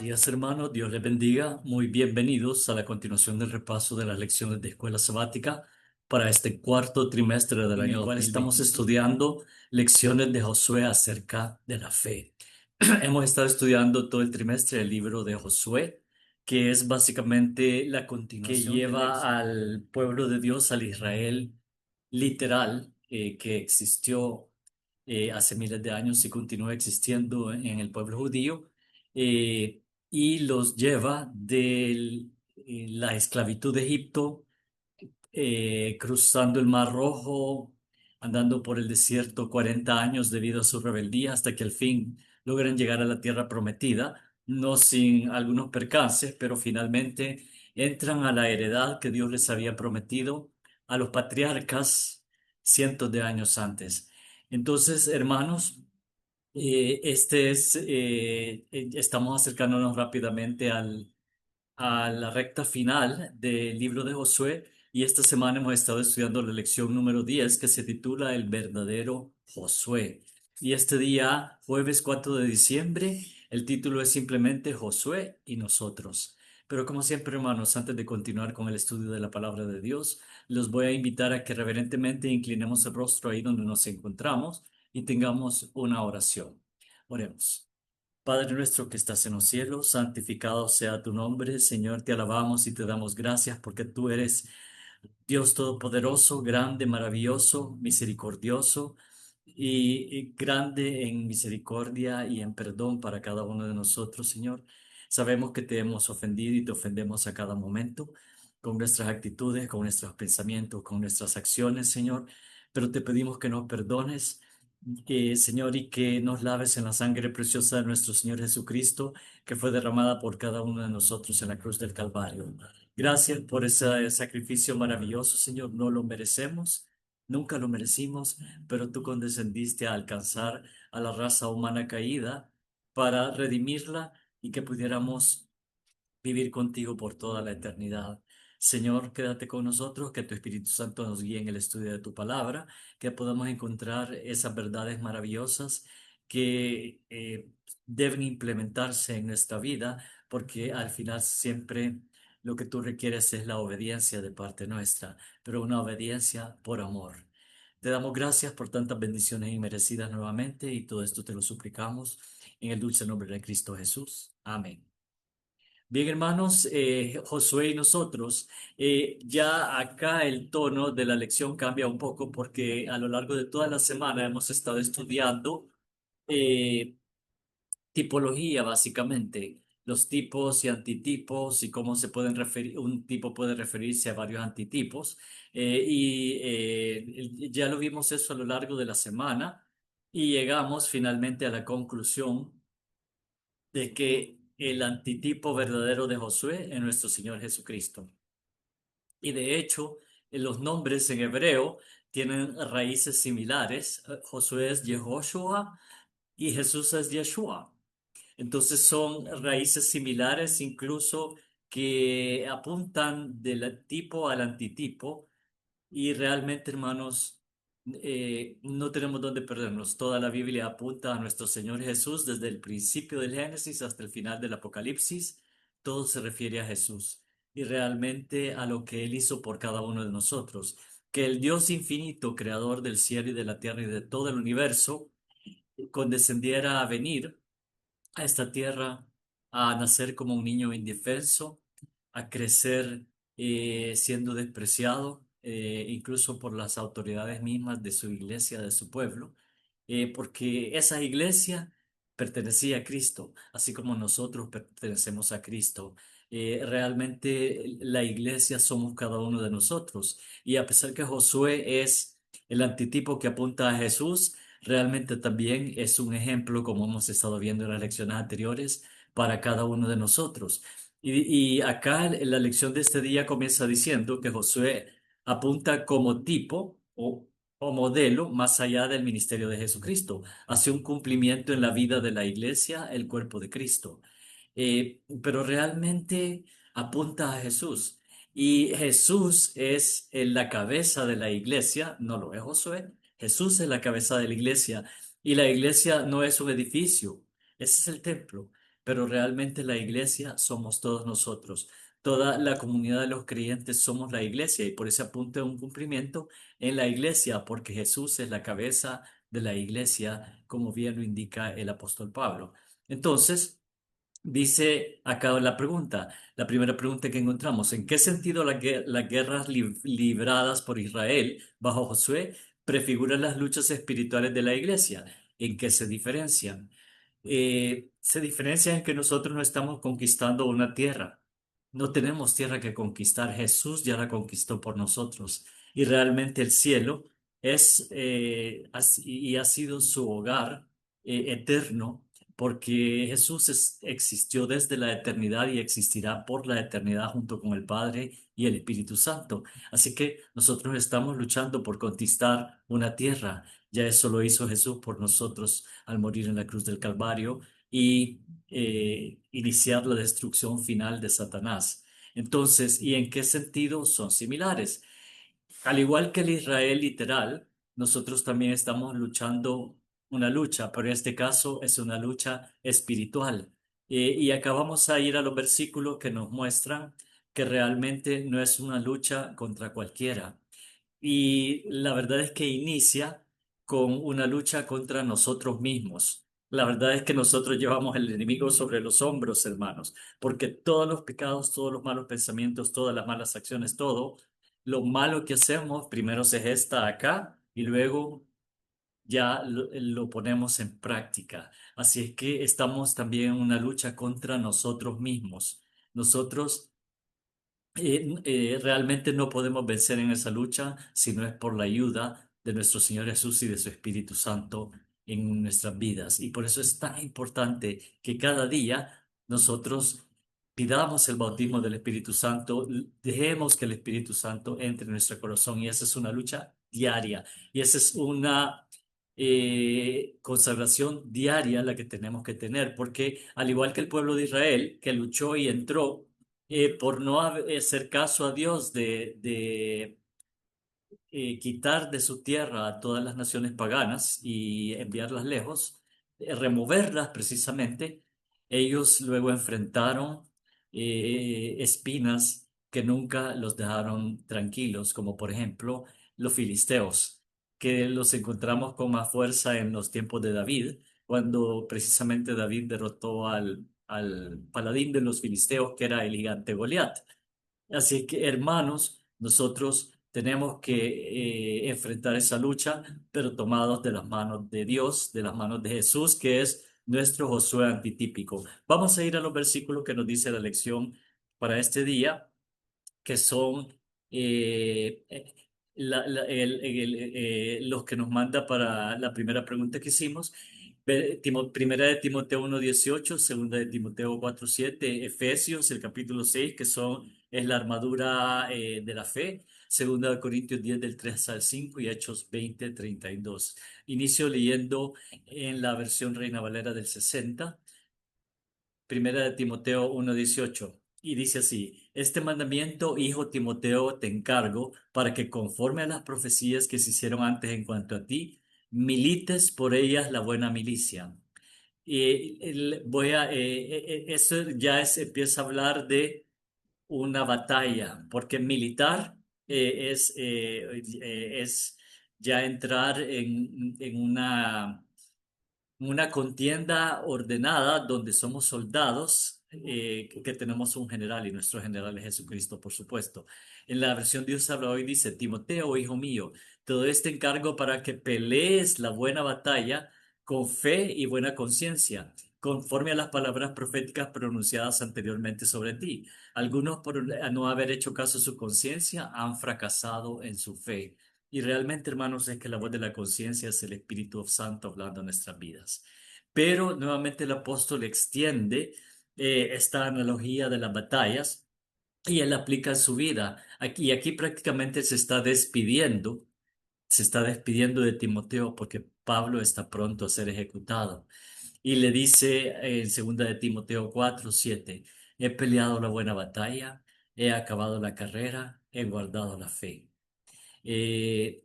Días, hermanos, Dios les bendiga. Muy bienvenidos a la continuación del repaso de las lecciones de escuela sabática para este cuarto trimestre del año, en el cual estamos estudiando lecciones de Josué acerca de la fe. Hemos estado estudiando todo el trimestre el libro de Josué, que es básicamente la continuación que lleva al pueblo de Dios, al Israel literal, que existió hace miles de años y continúa existiendo en el pueblo judío. eh, y los lleva de la esclavitud de Egipto, cruzando el Mar Rojo, andando por el desierto 40 años debido a su rebeldía, hasta que al fin logran llegar a la tierra prometida, no sin algunos percances, pero finalmente entran a la heredad que Dios les había prometido a los patriarcas cientos de años antes. Entonces, hermanos, estamos acercándonos rápidamente a la recta final del libro de Josué, y esta semana hemos estado estudiando la lección número 10, que se titula El verdadero Josué. Y este día, jueves 4 de diciembre, el título es simplemente Josué y nosotros. Pero como siempre, hermanos, antes de continuar con el estudio de la palabra de Dios, los voy a invitar a que reverentemente inclinemos el rostro ahí donde nos encontramos y tengamos una oración. Oremos. Padre nuestro que estás en los cielos, santificado sea tu nombre. Señor, te alabamos y te damos gracias porque tú eres Dios todopoderoso, grande, maravilloso, misericordioso y grande en misericordia y en perdón para cada uno de nosotros, Señor. Sabemos que te hemos ofendido y te ofendemos a cada momento con nuestras actitudes, con nuestros pensamientos, con nuestras acciones, Señor, pero te pedimos que nos perdones, Señor, y que nos laves en la sangre preciosa de nuestro Señor Jesucristo, que fue derramada por cada uno de nosotros en la cruz del Calvario. Gracias por ese sacrificio maravilloso, Señor. No lo merecemos, nunca lo merecimos, pero tú condescendiste a alcanzar a la raza humana caída para redimirla y que pudiéramos vivir contigo por toda la eternidad. Señor, quédate con nosotros, que tu Espíritu Santo nos guíe en el estudio de tu palabra, que podamos encontrar esas verdades maravillosas que deben implementarse en nuestra vida, porque al final siempre lo que tú requieres es la obediencia de parte nuestra, pero una obediencia por amor. Te damos gracias por tantas bendiciones inmerecidas nuevamente, y todo esto te lo suplicamos en el dulce nombre de Cristo Jesús. Amén. Bien, hermanos, Josué y nosotros, ya acá el tono de la lección cambia un poco porque a lo largo de toda la semana hemos estado estudiando eh, tipología, básicamente, los tipos y antitipos y cómo se pueden referir, un tipo puede referirse a varios antitipos. Ya lo vimos eso a lo largo de la semana y llegamos finalmente a la conclusión de que el antitipo verdadero de Josué es nuestro Señor Jesucristo. Y de hecho, los nombres en hebreo tienen raíces similares. Josué es Yehoshua y Jesús es Yeshua. Entonces son raíces similares, incluso que apuntan del tipo al antitipo, y realmente, hermanos, no tenemos dónde perdernos. Toda la Biblia apunta a nuestro Señor Jesús, desde el principio del Génesis hasta el final del Apocalipsis. Todo se refiere a Jesús y realmente a lo que Él hizo por cada uno de nosotros. Que el Dios infinito, creador del cielo y de la tierra y de todo el universo, condescendiera a venir a esta tierra, a nacer como un niño indefenso, a crecer siendo despreciado, incluso por las autoridades mismas de su iglesia, de su pueblo, porque esa iglesia pertenecía a Cristo, así como nosotros pertenecemos a Cristo. Realmente la iglesia somos cada uno de nosotros, y a pesar que Josué es el antitipo que apunta a Jesús, realmente también es un ejemplo, como hemos estado viendo en las lecciones anteriores, para cada uno de nosotros. Y acá en la lección de este día comienza diciendo que Josué apunta como tipo o modelo más allá del ministerio de Jesucristo, hacia un cumplimiento en la vida de la iglesia, el cuerpo de Cristo. Pero realmente apunta a Jesús. Y Jesús es la cabeza de la iglesia, no lo es Josué. Jesús es la cabeza de la iglesia, y la iglesia no es un edificio, ese es el templo. pero realmente la iglesia somos todos nosotros. Toda la comunidad de los creyentes somos la iglesia y por ese apunte un cumplimiento en la iglesia, porque Jesús es la cabeza de la iglesia, como bien lo indica el apóstol Pablo. Entonces, dice acá la primera pregunta que encontramos: ¿en qué sentido las guerras libradas por Israel bajo Josué prefiguran las luchas espirituales de la iglesia? ¿En qué se diferencian? Se diferencia en que nosotros no estamos conquistando una tierra. No tenemos tierra que conquistar. Jesús ya la conquistó por nosotros. Y realmente el cielo y ha sido su hogar eterno, porque Jesús existió desde la eternidad y existirá por la eternidad junto con el Padre y el Espíritu Santo. Así que nosotros estamos luchando por conquistar una tierra. Ya eso lo hizo Jesús por nosotros al morir en la cruz del Calvario y iniciar la destrucción final de Satanás. Entonces, ¿y en qué sentido son similares? Al igual que el Israel literal, nosotros también estamos luchando una lucha, pero en este caso es una lucha espiritual. Y acá vamos a ir a los versículos que nos muestran que realmente no es una lucha contra cualquiera. Y la verdad es que inicia con una lucha contra nosotros mismos. La verdad es que nosotros llevamos el enemigo sobre los hombros, hermanos, porque todos los pecados, todos los malos pensamientos, todas las malas acciones, todo lo malo que hacemos, primero se gesta acá y luego ya lo ponemos en práctica. Así es que estamos también en una lucha contra nosotros mismos. Nosotros realmente no podemos vencer en esa lucha si no es por la ayuda de nuestro Señor Jesús y de su Espíritu Santo en nuestras vidas. Y por eso es tan importante que cada día nosotros pidamos el bautismo del Espíritu Santo, dejemos que el Espíritu Santo entre en nuestro corazón, y esa es una lucha diaria y esa es una consagración diaria la que tenemos que tener, porque al igual que el pueblo de Israel que luchó y entró, por no hacer caso a Dios de quitar de su tierra a todas las naciones paganas y enviarlas lejos, removerlas precisamente, ellos luego enfrentaron espinas que nunca los dejaron tranquilos, como por ejemplo los filisteos, que los encontramos con más fuerza en los tiempos de David, cuando precisamente David derrotó al paladín de los filisteos, que era el gigante Goliat. Así que, hermanos, nosotros tenemos que enfrentar esa lucha, pero tomados de las manos de Dios, de las manos de Jesús, que es nuestro Josué antitípico. Vamos a ir a los versículos que nos dice la lección para este día, que son eh, eh, los que nos manda para la primera pregunta que hicimos. Primera de Timoteo 1:18, segunda de Timoteo 4:7, Efesios, el capítulo 6, que es la armadura de la fe, segunda de Corintios 10 del 3 al 5 y Hechos 20:32. Inicio leyendo en la versión Reina Valera del 60. Primera de Timoteo 1:18, y dice así: Este mandamiento, hijo Timoteo, te encargo para que conforme a las profecías que se hicieron antes en cuanto a ti, milites por ellas la buena milicia. Y eso empieza a hablar de una batalla, porque militar es ya entrar en una contienda ordenada donde somos soldados, que tenemos un general y nuestro general es Jesucristo, por supuesto. En la versión Dios habla hoy dice: Timoteo, hijo mío, te doy este encargo para que pelees la buena batalla con fe y buena conciencia, conforme a las palabras proféticas pronunciadas anteriormente sobre ti. Algunos, por no haber hecho caso a su conciencia, han fracasado en su fe. Y realmente, hermanos, es que la voz de la conciencia es el Espíritu Santo hablando en nuestras vidas. Pero nuevamente el apóstol extiende esta analogía de las batallas y él aplica en su vida. Aquí prácticamente se está despidiendo de Timoteo, porque Pablo está pronto a ser ejecutado. Y le dice en segunda de Timoteo 4:7: He peleado la buena batalla, he acabado la carrera, he guardado la fe. Eh,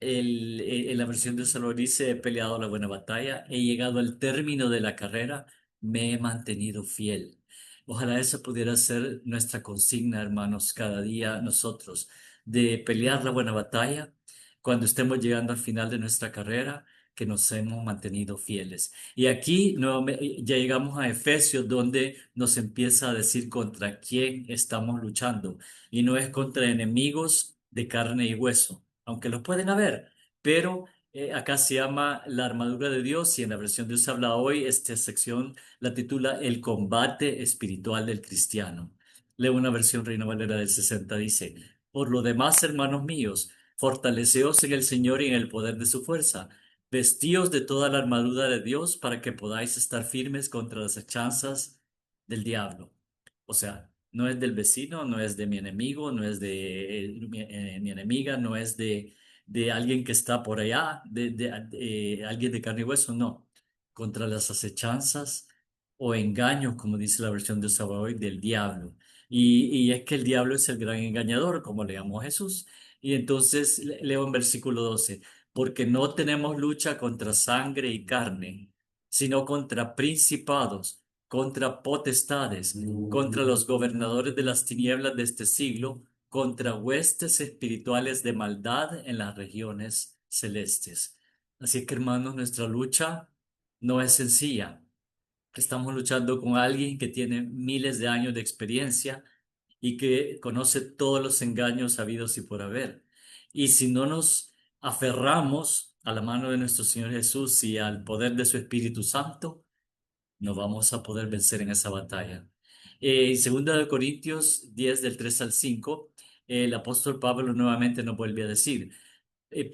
en la versión de Salmo dice: He peleado la buena batalla, he llegado al término de la carrera, me he mantenido fiel. Ojalá esa pudiera ser nuestra consigna, hermanos, cada día nosotros, de pelear la buena batalla cuando estemos llegando al final de nuestra carrera, que nos hemos mantenido fieles. Y aquí ya llegamos a Efesios, donde nos empieza a decir contra quién estamos luchando. Y no es contra enemigos de carne y hueso, aunque los pueden haber, pero acá se llama la armadura de Dios y en la versión Dios habla hoy, esta sección la titula El combate espiritual del cristiano. Leo una versión Reina Valera del 60, dice, por lo demás, hermanos míos, fortaleceos en el Señor y en el poder de su fuerza. Vestíos de toda la armadura de Dios para que podáis estar firmes contra las hechanzas del diablo. O sea, no es del vecino, no es de mi enemigo, no es de mi enemiga, no es de alguien que está por allá, de alguien de carne y hueso, no. Contra las acechanzas o engaños, como dice la versión de Sabaoth, del diablo. Y es que el diablo es el gran engañador, como le llamó Jesús. Y entonces leo en versículo 12, porque no tenemos lucha contra sangre y carne, sino contra principados, contra potestades, contra los gobernadores de las tinieblas de este siglo, contra huestes espirituales de maldad en las regiones celestes. Así que, hermanos, nuestra lucha no es sencilla. Estamos luchando con alguien que tiene miles de años de experiencia y que conoce todos los engaños habidos y por haber. Y si no nos aferramos a la mano de nuestro Señor Jesús y al poder de su Espíritu Santo, no vamos a poder vencer en esa batalla. En 2 de Corintios 10 del 3 al 5, el apóstol Pablo nuevamente nos vuelve a decir,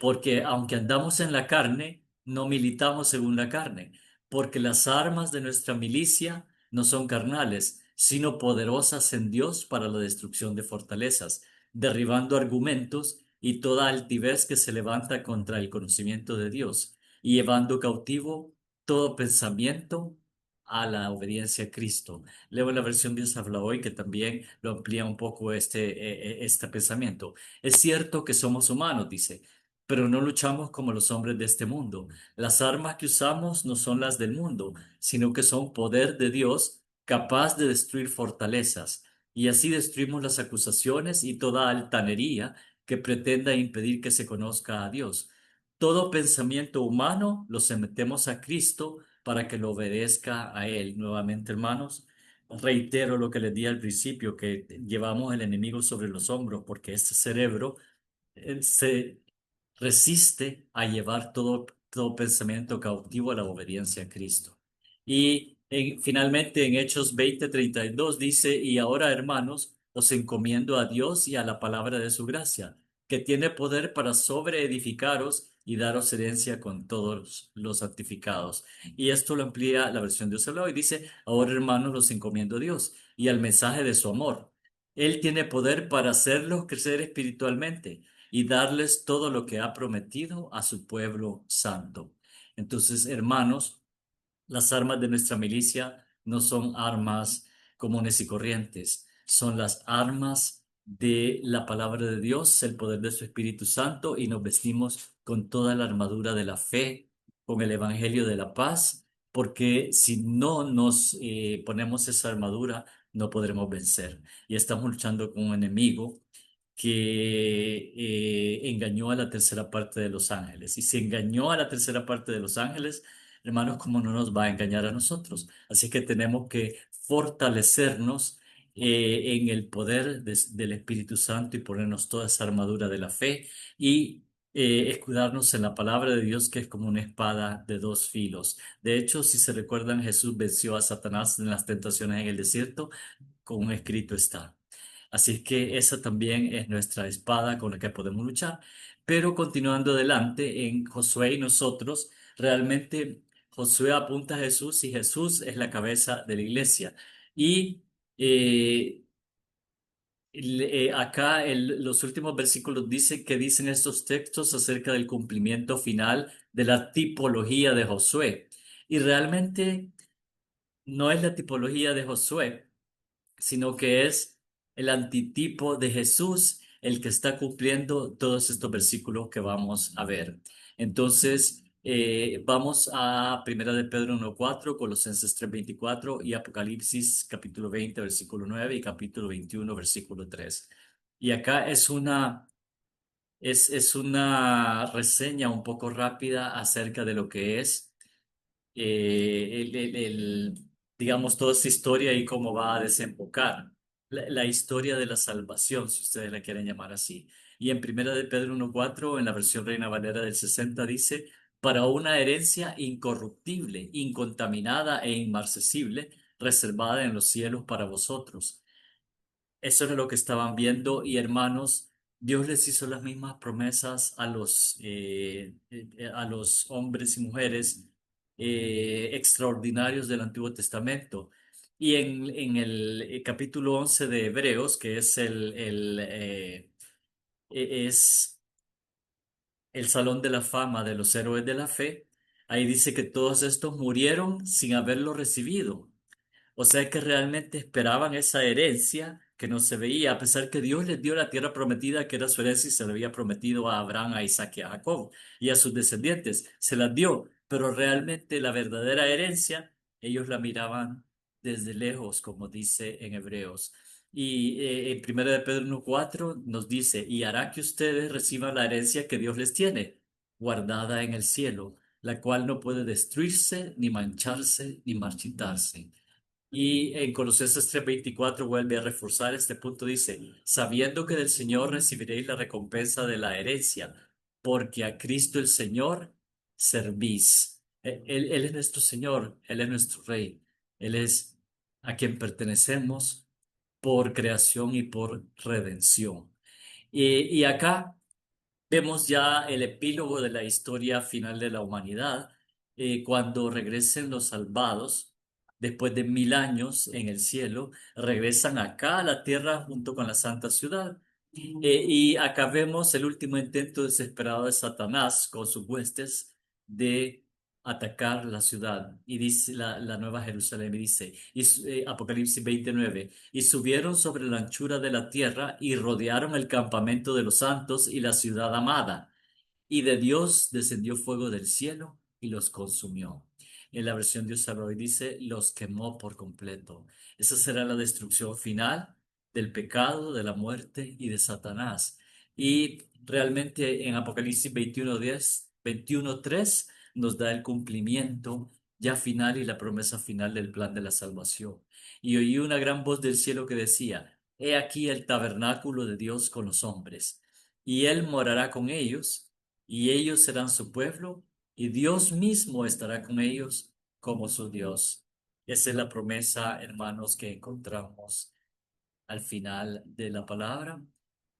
porque aunque andamos en la carne, no militamos según la carne, porque las armas de nuestra milicia no son carnales, sino poderosas en Dios para la destrucción de fortalezas, derribando argumentos y toda altivez que se levanta contra el conocimiento de Dios, y llevando cautivo todo pensamiento a la obediencia a Cristo. Leo la versión Dios habla hoy que también lo amplía un poco este pensamiento. Es cierto que somos humanos, dice, pero no luchamos como los hombres de este mundo. Las armas que usamos no son las del mundo, sino que son poder de Dios capaz de destruir fortalezas. Y así destruimos las acusaciones y toda altanería que pretenda impedir que se conozca a Dios. Todo pensamiento humano lo sometemos a Cristo para que lo obedezca a Él. Nuevamente, hermanos, reitero lo que les di al principio, que llevamos el enemigo sobre los hombros porque este cerebro se resiste a llevar todo pensamiento cautivo a la obediencia a Cristo. Y finalmente en Hechos 20:32 dice, y ahora hermanos, os encomiendo a Dios y a la palabra de su gracia, que tiene poder para sobreedificaros y daros herencia con todos los santificados. Y esto lo amplía la versión de Ocelot y dice, ahora hermanos, los encomiendo a Dios y al mensaje de su amor. Él tiene poder para hacerlos crecer espiritualmente y darles todo lo que ha prometido a su pueblo santo. Entonces, hermanos, las armas de nuestra milicia no son armas comunes y corrientes, son las armas de la palabra de Dios, el poder de su Espíritu Santo, y nos vestimos con toda la armadura de la fe, con el Evangelio de la paz, porque si no nos ponemos esa armadura, no podremos vencer. Y estamos luchando con un enemigo que engañó a la tercera parte de los ángeles. Y si engañó a la tercera parte de los ángeles, hermanos, ¿cómo no nos va a engañar a nosotros? Así que tenemos que fortalecernos en el poder del Espíritu Santo y ponernos toda esa armadura de la fe y escudarnos en la palabra de Dios, que es como una espada de dos filos. De hecho, si se recuerdan, Jesús venció a Satanás en las tentaciones en el desierto, con un escrito está. Así es que esa también es nuestra espada con la que podemos luchar. Pero continuando adelante, en Josué y nosotros, realmente Josué apunta a Jesús y Jesús es la cabeza de la iglesia. Y eh, acá los últimos versículos dicen que dicen estos textos acerca del cumplimiento final de la tipología de Josué. Y realmente no es la tipología de Josué, sino que es el antitipo de Jesús el que está cumpliendo todos estos versículos que vamos a ver. Entonces, Vamos a Primera de Pedro 1:4, Colosenses 3:24 y Apocalipsis capítulo 20, versículo 9 y capítulo 21, versículo 3. Y acá es una reseña un poco rápida acerca de lo que es digamos, toda esta historia y cómo va a desembocar. La historia de la salvación, si ustedes la quieren llamar así. Y en Primera de Pedro 1:4, en la versión Reina Valera del 60, dice, para una herencia incorruptible, incontaminada e inmarcesible, reservada en los cielos para vosotros. Eso era lo que estaban viendo y hermanos, Dios les hizo las mismas promesas a los hombres y mujeres extraordinarios del Antiguo Testamento. Y en el capítulo 11 de Hebreos, que es es el Salón de la Fama de los Héroes de la Fe, ahí dice que todos estos murieron sin haberlo recibido. O sea que realmente esperaban esa herencia que no se veía, a pesar que Dios les dio la tierra prometida, que era su herencia y se le había prometido a Abraham, a Isaac y a Jacob y a sus descendientes. Se las dio, pero realmente la verdadera herencia, ellos la miraban desde lejos, como dice en Hebreos. Y en 1 de Pedro 1:4 nos dice, y hará que ustedes reciban la herencia que Dios les tiene, guardada en el cielo, la cual no puede destruirse, ni mancharse, ni marchitarse. Y en Colosenses 3:24 vuelve a reforzar este punto, dice, sabiendo que del Señor recibiréis la recompensa de la herencia, porque a Cristo el Señor servís. Él es nuestro Señor, Él es nuestro Rey, Él es a quien pertenecemos por creación y por redención. Y acá vemos ya el epílogo de la historia final de la humanidad, cuando regresen los salvados, después de 1000 años en el cielo, regresan acá a la tierra junto con la santa ciudad. Y acá vemos el último intento desesperado de Satanás con sus huestes de atacar la ciudad. Y dice la Nueva Jerusalén, y dice, Apocalipsis 29, y subieron sobre la anchura de la tierra y rodearon el campamento de los santos y la ciudad amada. Y de Dios descendió fuego del cielo y los consumió. En la versión de Hoy dice, los quemó por completo. Esa será la destrucción final del pecado, de la muerte y de Satanás. Y realmente en Apocalipsis 21:3 nos da el cumplimiento ya final y la promesa final del plan de la salvación. Y oí una gran voz del cielo que decía, He aquí el tabernáculo de Dios con los hombres, y él morará con ellos y ellos serán su pueblo, y Dios mismo estará con ellos como su Dios. Esa es la promesa, hermanos, que encontramos al final de la palabra.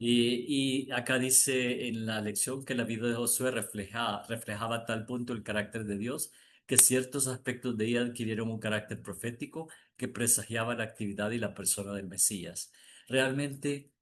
Y acá dice en la lección que la vida de Josué reflejaba a tal punto el carácter de Dios que ciertos aspectos de ella adquirieron un carácter profético que presagiaba la actividad y la persona del Mesías. Realmente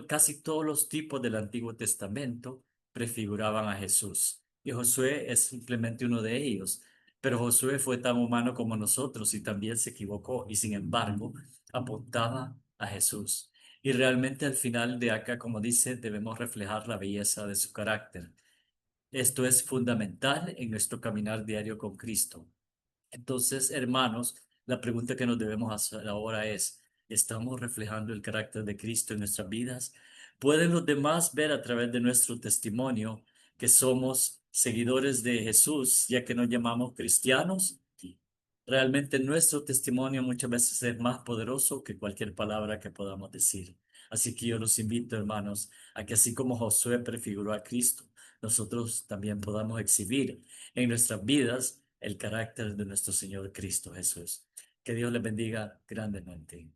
casi todos los tipos del Antiguo Testamento prefiguraban a Jesús. Y Josué es simplemente uno de ellos. Pero Josué fue tan humano como nosotros y también se equivocó y sin embargo apuntaba a Jesús. Y realmente al final de acá, como dice, debemos reflejar la belleza de su carácter. Esto es fundamental en nuestro caminar diario con Cristo. Entonces, hermanos, la pregunta que nos debemos hacer ahora es, ¿estamos reflejando el carácter de Cristo en nuestras vidas? ¿Pueden los demás ver a través de nuestro testimonio que somos seguidores de Jesús, ya que nos llamamos cristianos? Realmente nuestro testimonio muchas veces es más poderoso que cualquier palabra que podamos decir. Así que yo los invito, hermanos, a que así como Josué prefiguró a Cristo, nosotros también podamos exhibir en nuestras vidas el carácter de nuestro Señor Cristo Jesús. Que Dios les bendiga grandemente.